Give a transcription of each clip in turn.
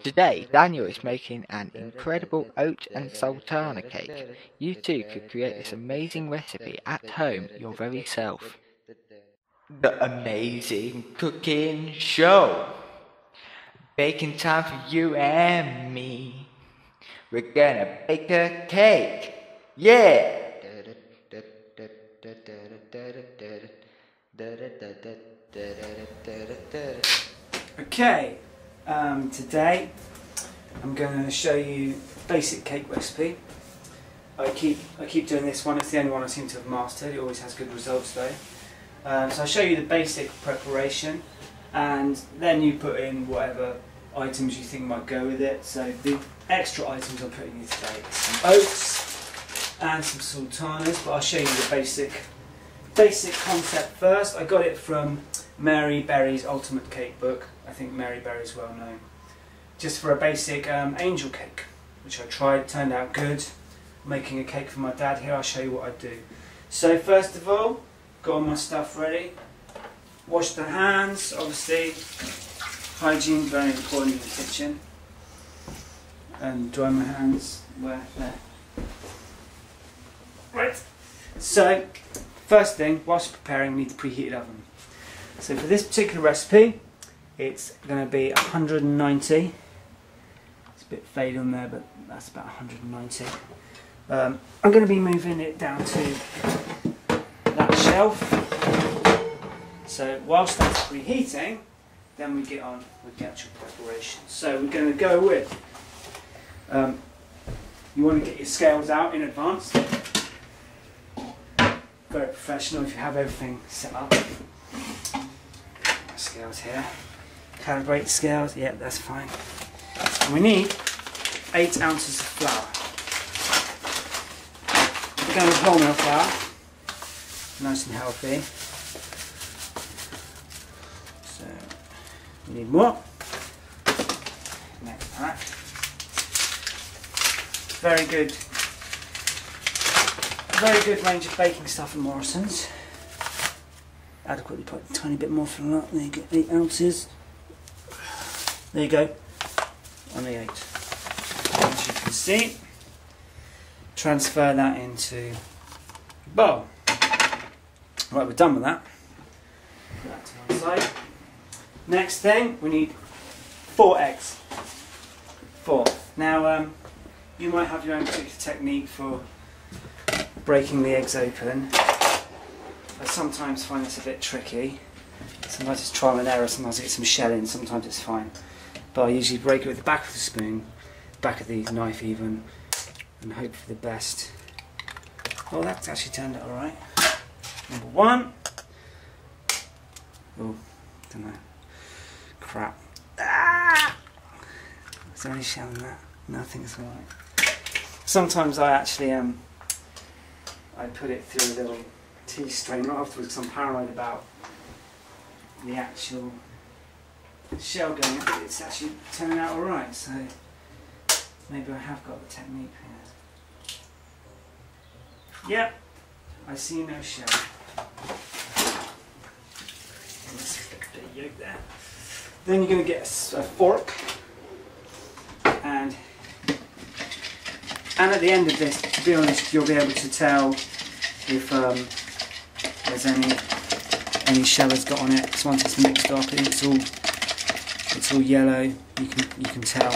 Today, Daniel is making an incredible oat and sultana cake. You too could create this amazing recipe at home your very self. The amazing cooking show. Baking time for you and me. We're gonna bake a cake. Yeah! Okay, today I'm going to show you a basic cake recipe. I keep doing this one. It's the only one I seem to have mastered. It always has good results though. So I'll show you the basic preparation, and then you put in whatever items you think might go with it. So the extra items I'm putting in today is some oats and some sultanas, but I'll show you the basic concept first. I got it from Mary Berry's Ultimate Cake book. I think Mary Berry's well known. Just for a basic angel cake, which I tried, turned out good. Making a cake for my dad here, I'll show you what I do. So first of all, got all my stuff ready. Wash the hands, obviously. Hygiene, very important in the kitchen. And dry my hands where? There. Right. So, first thing, whilst preparing, we need the preheated oven. So for this particular recipe, it's going to be 190. It's a bit faded on there, but that's about 190. I'm going to be moving it down to that shelf. So whilst that's preheating, then we get on with the actual preparation. So we're going to go with, you want to get your scales out in advance. Very professional if you have everything set up. Scales here. Calibrate scales, yeah, that's fine. And we need 8 ounces of flour. We're going with wholemeal flour, nice and healthy. So we need more. Next pack. Very good range of baking stuff at Morrison's. Adequately put a tiny bit more flour. There you go, 8 ounces. There you go, only 8. As you can see, transfer that into a bowl. Right, we're done with that. Put that to one side. Next thing, we need 4 eggs. 4. Now, you might have your own particular technique for breaking the eggs open. I sometimes find this a bit tricky. Sometimes it's trial and error, sometimes I get some shell in, sometimes it's fine. But I usually break it with the back of the spoon, back of the knife even, and hope for the best. Oh, that's actually turned out alright. Number 1. Oh, don't know. Crap. Ah! Is there any shell in that? No, I think it's alright. Sometimes I actually I put it through a little tea strainer afterwards because I'm paranoid about the actual shell going in, but it's actually turning out alright, so maybe I have got the technique here. Yep, I see no shell. Let's get a bit of yolk there. Then you're going to get a fork, and at the end of this, to be honest, you'll be able to tell if there's any shell has got on it. Because once it's mixed up, it's all yellow. You can tell.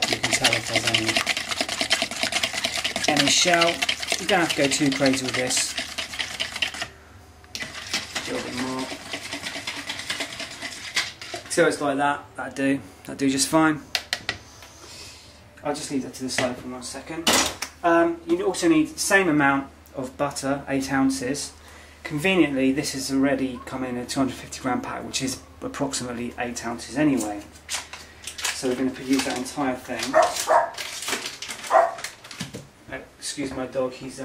You can tell if there's any shell. You don't have to go too crazy with this. A little bit more. So it's like that. That'll do just fine. I'll just leave that to the side for 1 second. You also need the same amount of butter, 8 ounces. Conveniently, this has already come in a 250 gram pack, which is approximately 8 ounces anyway. So we're going to use that entire thing. Excuse my dog, he's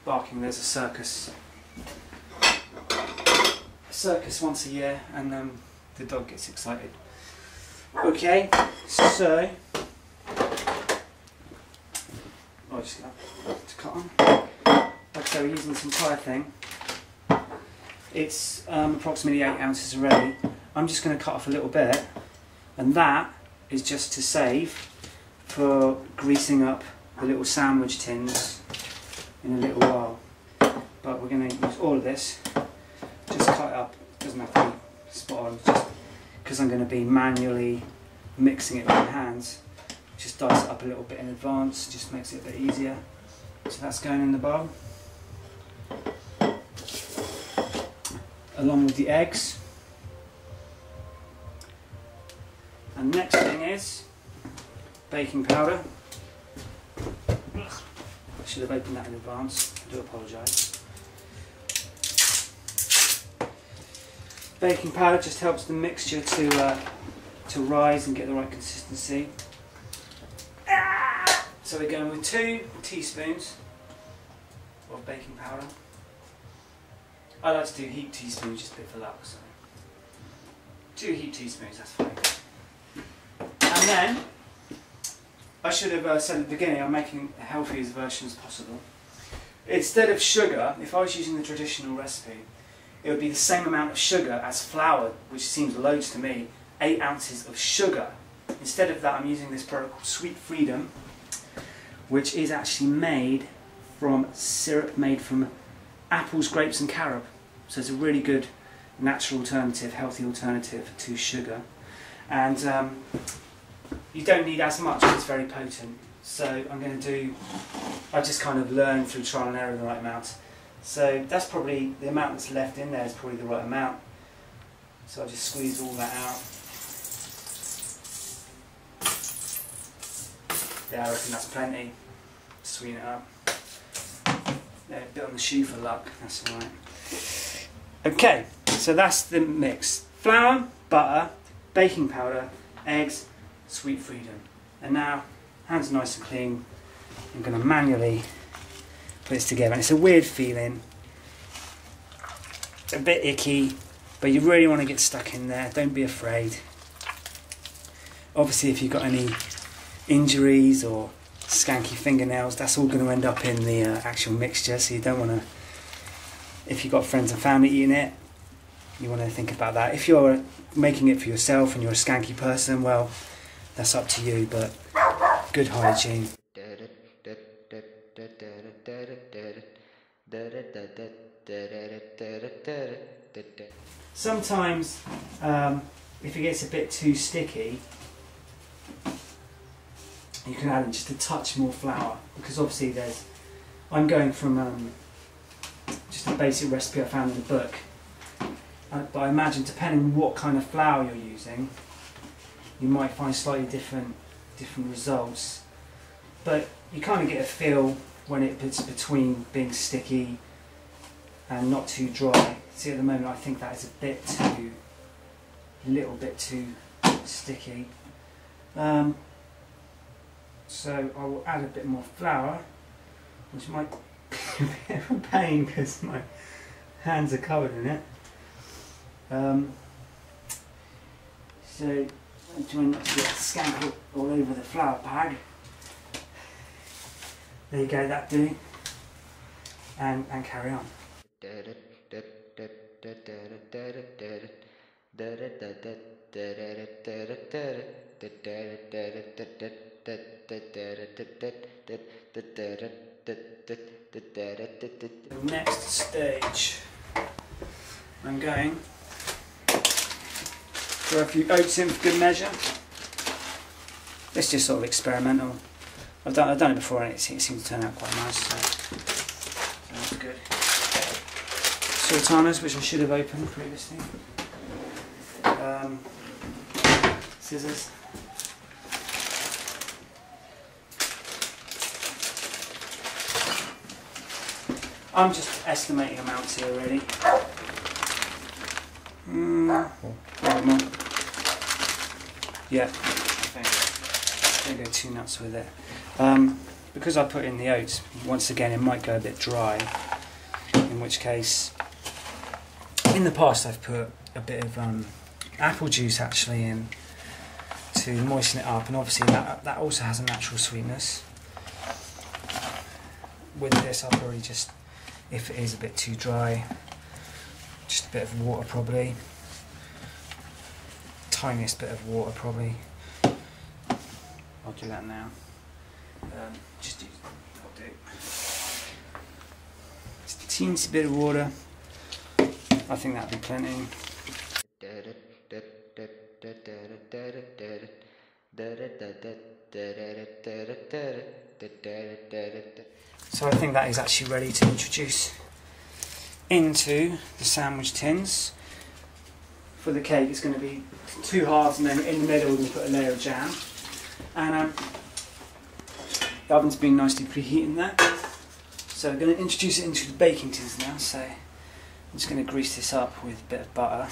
barking. There's a circus. Once a year, and the dog gets excited. Okay, so I'll just get that to cut on. Like I say, we're using this entire thing. It's approximately 8 ounces already. I'm just going to cut off a little bit, and that is just to save for greasing up the little sandwich tins in a little while. But we're going to use all of this, just cut it up, doesn't have to be spot on, just because I'm going to be manually mixing it with my hands. Just dice it up a little bit in advance, just makes it a bit easier. So that's going in the bowl, along with the eggs. And next thing is baking powder. I should have opened that in advance, I do apologise. Baking powder just helps the mixture to rise and get the right consistency. So we're going with 2 teaspoons of baking powder. I like to do heaped teaspoons just a bit for luck, so 2 heaped teaspoons, that's fine. And then, I should have said at the beginning, I'm making the healthiest version as possible. Instead of sugar, if I was using the traditional recipe, it would be the same amount of sugar as flour, which seems loads to me, 8 ounces of sugar. Instead of that, I'm using this product called Sweet Freedom, which is actually made from syrup made from apples, grapes and carob. So it's a really good natural alternative, healthy alternative to sugar. And you don't need as much because it's very potent. So I just kind of learned through trial and error the right amount. So that's probably, the amount that's left in there is probably the right amount. So I just squeeze all that out. Yeah, I reckon that's plenty. Sweeten it up. Yeah, a bit on the shoe for luck, that's alright. Okay, so that's the mix. Flour, butter, baking powder, eggs, Sweet Freedom. And now, hands nice and clean, I'm going to manually put this together. And it's a weird feeling, a bit icky, but you really want to get stuck in there, don't be afraid. Obviously if you've got any injuries or skanky fingernails, that's all going to end up in the actual mixture, so you don't want to, if you've got friends and family eating it, you want to think about that. If you're making it for yourself and you're a skanky person, well, that's up to you, but good hygiene. Sometimes if it gets a bit too sticky, you can add in just a touch more flour, because obviously I'm going from just a basic recipe I found in the book, but I imagine depending on what kind of flour you're using, you might find slightly different results, but you kind of get a feel when it's between being sticky and not too dry. See, at the moment I think that is a little bit too sticky. So I will add a bit more flour, which might be a bit of a pain because my hands are covered in it. So I'm trying not to get skank all over the flour bag. There you go, that do. And carry on. The next stage, I'm going for a few oats in for good measure. It's just sort of experimental. I've done it before and it seems to turn out quite nice. So that's good. Sultanas, which I should have opened previously. Scissors. I'm just estimating amounts here, really. Yeah, I think don't go too nuts with it. Because I put in the oats, once again it might go a bit dry, in which case, in the past I've put a bit of apple juice actually in to moisten it up, and obviously that also has a natural sweetness. With this I'll probably just, if it is a bit too dry, just a bit of water probably. tiniest bit of water probably. I'll do that now. Just use, I'll do. Just a teensy bit of water. I think that'll be plenty. So I think that is actually ready to introduce into the sandwich tins. For the cake, it's going to be 2 halves, and then in the middle we're going to put a layer of jam. And the oven's been nicely preheating there. So I'm going to introduce it into the baking tins now. So I'm just going to grease this up with a bit of butter.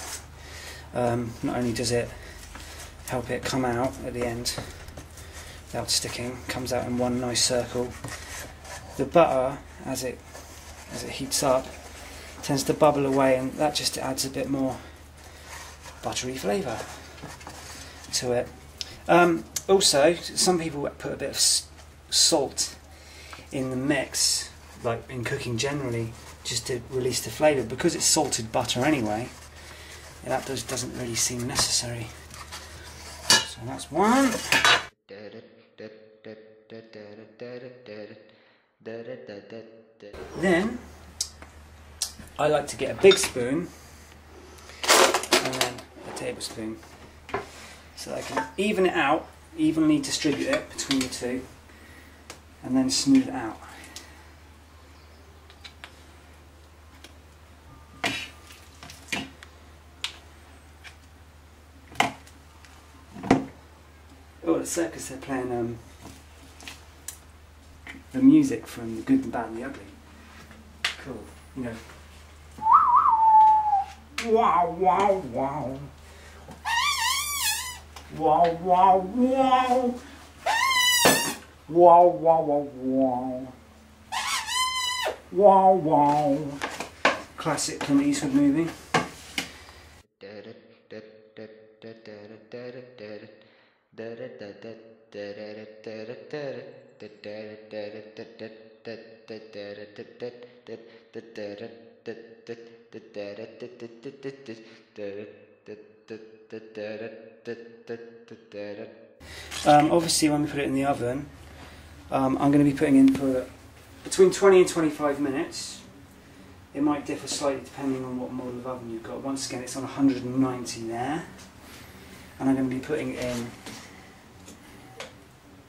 Not only does it help it come out at the end without sticking, comes out in one nice circle. The butter, as it heats up, tends to bubble away, and that just adds a bit more buttery flavour to it. Also, some people put a bit of salt in the mix, like in cooking generally, just to release the flavour. Because it's salted butter anyway, that doesn't really seem necessary. So that's one. Then I like to get a big spoon and then a tablespoon, so I can even it out, evenly distribute it between the two, and then smooth it out. Oh, the circus, they're playing the music from The Good, the Bad and the Ugly. Cool, you know. Wow, wow, wow. Wow, wow, wow. Wow, wow, wow, wow. Wow, wow. Classic Clint Eastwood movie. Obviously when we put it in the oven, I'm going to be putting in for between 20 and 25 minutes. It might differ slightly depending on what model of oven you've got. Once again, it's on 190 there, and I'm going to be putting in,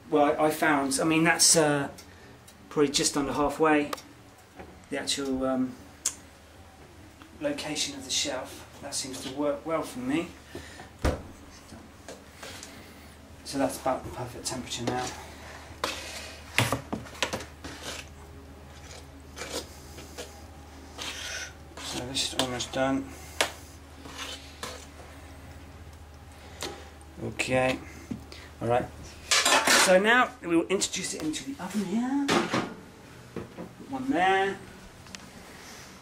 well, I found, I mean that's probably just under halfway, the actual location of the shelf. That seems to work well for me. So that's about the perfect temperature now. So this is almost done. Okay, alright. So now we will introduce it into the oven here. Put one there,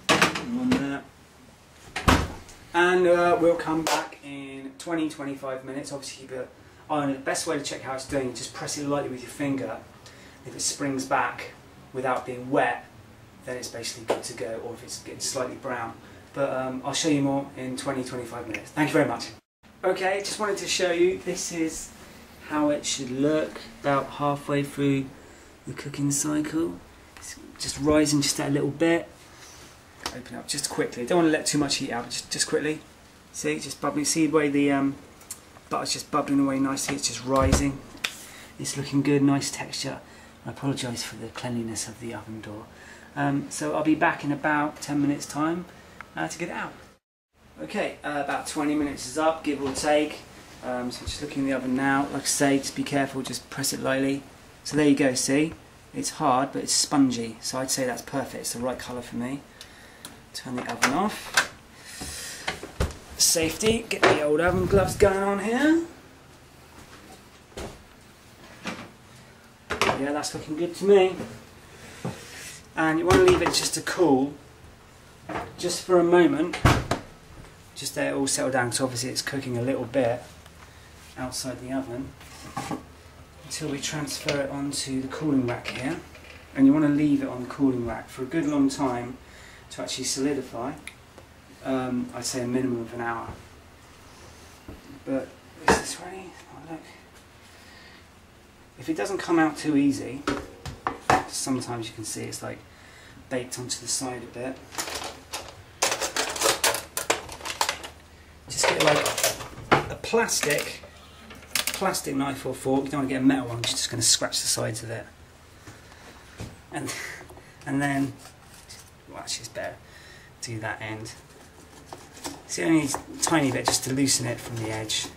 and one there. And we'll come back in 20-25 minutes. Obviously keep it on. The best way to check how it's doing is just press it lightly with your finger. If it springs back without being wet, then it's basically good to go, or if it's getting slightly brown. But I'll show you more in 20-25 minutes. Thank you very much. Okay, just wanted to show you, this is how it should look about halfway through the cooking cycle. It's just rising just a little bit. Open up just quickly. Don't want to let too much heat out, but just quickly. See, just bubbling. See the way the butter's just bubbling away nicely. It's just rising. It's looking good, nice texture. I apologise for the cleanliness of the oven door. So I'll be back in about 10 minutes time to get it out. Okay, about 20 minutes is up, give or take. So just looking in the oven now. Like I say, just be careful, just press it lightly. So there you go, see? It's hard, but it's spongy. So I'd say that's perfect. It's the right colour for me. Turn the oven off. Safety, get the old oven gloves going on here. Yeah, that's looking good to me. And you want to leave it just to cool, just for a moment, just let it all settle down, because obviously it's cooking a little bit outside the oven, until we transfer it onto the cooling rack here. And you want to leave it on the cooling rack for a good long time to actually solidify. I'd say a minimum of an hour. But Is this ready? Oh, look. If it doesn't come out too easy, sometimes you can see it's like baked onto the side a bit. Just get like a plastic knife or fork. You don't want to get a metal one, you're just going to scratch the sides of it. And then, well, actually it's better do that end. See, only a tiny bit just to loosen it from the edge.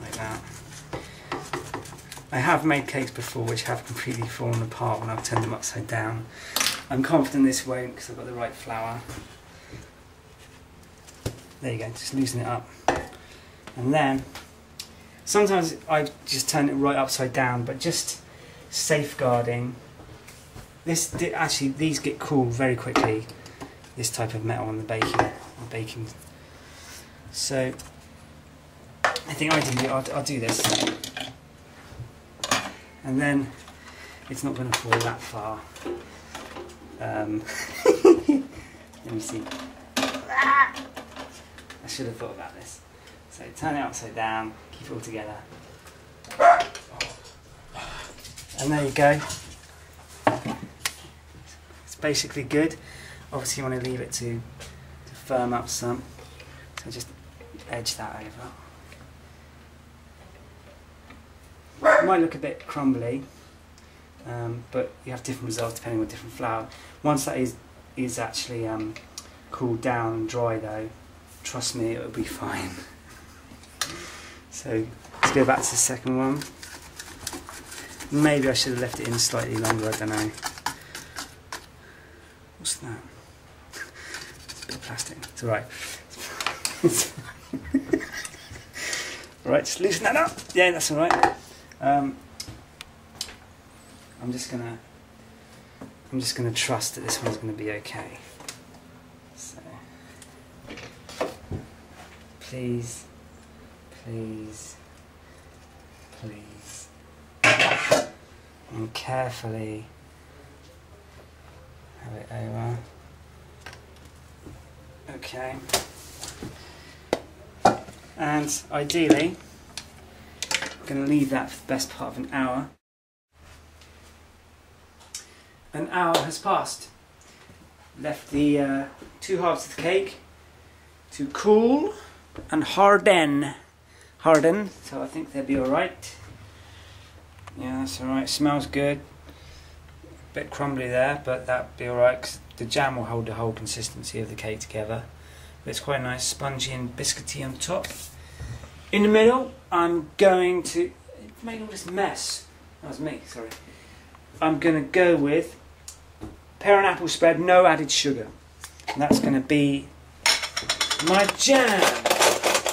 Like that. I have made cakes before which have completely fallen apart when I've turned them upside down. I'm confident this won't because I've got the right flour. There you go, just loosen it up. And then, sometimes I just turn it right upside down, but just safeguarding. Actually, these get cooled very quickly, this type of metal on the baking. So, I think I'll do this. And then, it's not going to fall that far. Let me see. I should have thought about this. So turn it upside down, keep it all together. And there you go. It's basically good. Obviously you want to leave it to firm up some. So just edge that over. It might look a bit crumbly, but you have different results depending on different flour. Once that is actually cooled down and dry though, trust me, it'll be fine. So let's go back to the second one. Maybe I should have left it in slightly longer, I don't know. What's that? It's a bit of plastic. It's alright. Alright, just loosen that up. Yeah, that's alright. I'm just gonna trust that this one's gonna be okay. So please, please, please, and carefully have it over. Okay. And ideally, I'm going to leave that for the best part of an hour. An hour has passed. Left the two halves of the cake to cool and harden. So I think they'll be alright. Yeah, that's alright. Smells good. Bit crumbly there, but that'll be alright because the jam will hold the whole consistency of the cake together. But it's quite nice, spongy and biscuity on top. In the middle, I'm going to make all this mess. That was me, sorry. I'm going to go with pear and apple spread, no added sugar. And that's going to be my jam.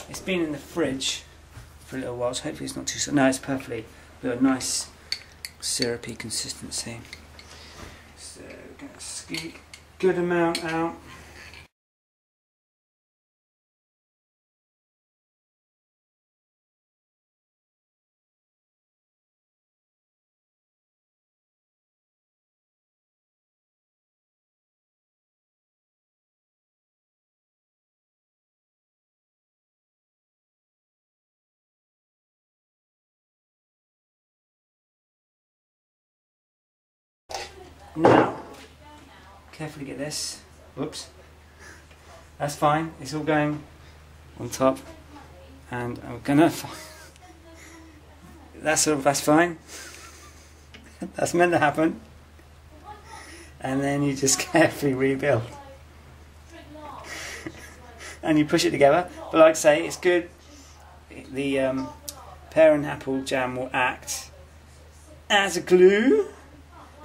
It's been in the fridge for a little while, so hopefully it's not too... No, it's perfectly got a nice syrupy consistency. So we're going to scoop a good amount out. Now, carefully get this. Whoops. That's fine. It's all going on top, and I'm gonna. That's fine. That's meant to happen. And then you just carefully rebuild, and you push it together. But like I say, it's good. The pear and apple jam will act as a glue.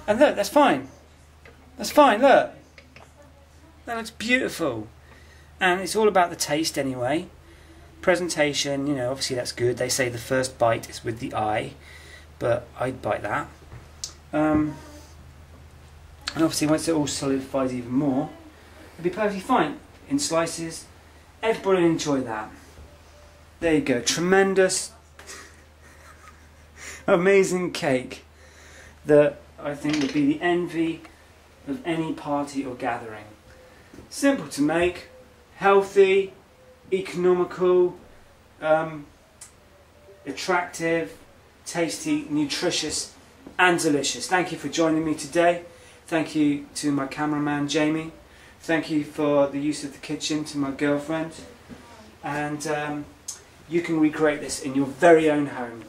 And look, that's fine. That's fine, look. That looks beautiful. And it's all about the taste anyway. Presentation, you know, obviously that's good. They say the first bite is with the eye, but I'd bite that. And obviously once it all solidifies even more, it'll be perfectly fine. In slices, everybody will enjoy that. There you go, tremendous, amazing cake that I think would be the envy of any party or gathering. Simple to make, healthy, economical, attractive, tasty, nutritious and delicious. Thank you for joining me today. Thank you to my cameraman Jamie. Thank you for the use of the kitchen to my girlfriend. And you can recreate this in your very own home.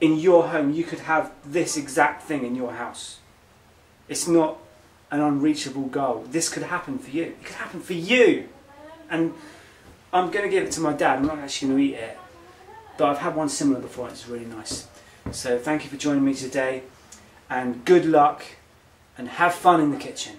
In your home, you could have this exact thing in your house. It's not an unreachable goal. This could happen for you. It could happen for you. And I'm going to give it to my dad. I'm not actually going to eat it. But I've had one similar before and it's really nice. So thank you for joining me today. And good luck. And have fun in the kitchen.